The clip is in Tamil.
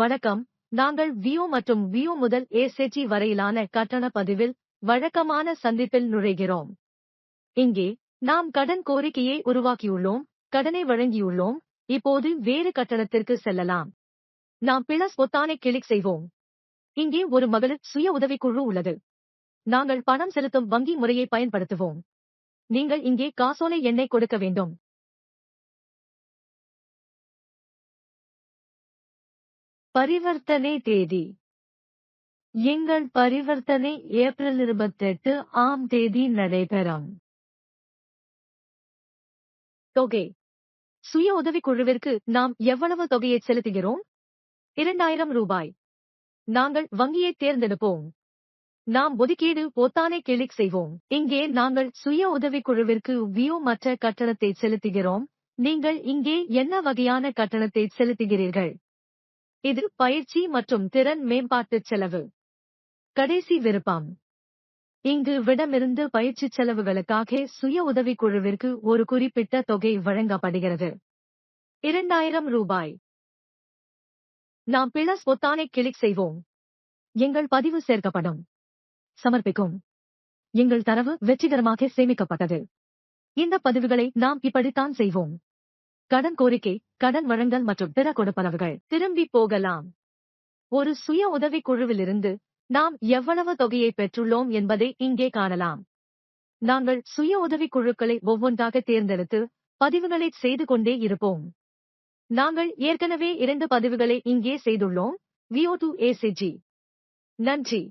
வணக்கம். நாங்கள் விஓ மற்றும் விஓ முதல் ஏசேஜி வரையிலான கட்டண பதிவில் வழக்கமான சந்திப்பில் நுழைகிறோம். இங்கே நாம் கடன் கோரிக்கையை உருவாக்கியுள்ளோம், கடனை வழங்கியுள்ளோம். இப்போது வேறு கட்டணத்திற்கு செல்லலாம். நாம் பிளஸ் பொத்தானை கிளிக் செய்வோம். இங்கே ஒரு மகளிர் சுய உதவிக்குழு உள்ளது. நாங்கள் பணம் செலுத்தும் வங்கி முறையை பயன்படுத்துவோம். நீங்கள் இங்கே காசோலை எண்ணை கொடுக்க வேண்டும். பரிவர்த்தனை தேதி. எங்கள் பரிவர்த்தனை ஏப்ரல் 28 ஆம் தேதி நடைபெறும். தொகை. சுய உதவிக்குழுவிற்கு நாம் எவ்வளவு தொகையை செலுத்துகிறோம்? 2000 ரூபாய். நாங்கள் வங்கியை தேர்ந்தெடுப்போம். நாம் ஒதுக்கீடு பொத்தானை கிளிக் செய்வோம். இங்கே நாங்கள் சுய உதவிக்குழுவிற்கு விஓ மற்ற கட்டணத்தை செலுத்துகிறோம். நீங்கள் இங்கே என்ன வகையான கட்டணத்தை செலுத்துகிறீர்கள்? இது பயிற்சி மற்றும் திறன் மேம்பாட்டுச் செலவு. கடைசி விருப்பம். இங்கு விடமிருந்து பயிற்சி செலவுகளுக்காக சுய உதவிக்குழுவிற்கு ஒரு குறிப்பிட்ட தொகை வழங்கப்படுகிறது. 2000 ரூபாய். நாம் பிளஸ் பொத்தானை கிளிக் செய்வோம். எங்கள் பதிவு சேர்க்கப்படும். சமர்ப்பிக்கும். எங்கள் தரவு வெற்றிகரமாக சேமிக்கப்பட்டது. இந்த பதிவுகளை நாம் இப்படித்தான் செய்வோம். கடன் கோரிக்கை, கடன் வழங்கல் மற்றும் பிற கொடுப்பனவுகள். திரும்பி போகலாம். ஒரு சுய உதவிக்குழுவிலிருந்து நாம் எவ்வளவு தொகையை பெற்றுள்ளோம் என்பதை இங்கே காணலாம். நாங்கள் சுய உதவிக்குழுக்களை ஒவ்வொன்றாக தேர்ந்தெடுத்து பதிவுகளை செய்து கொண்டே இருப்போம். நாங்கள் ஏற்கனவே 2 பதிவுகளை இங்கே செய்துள்ளோம். VO to ACG. நன்றி.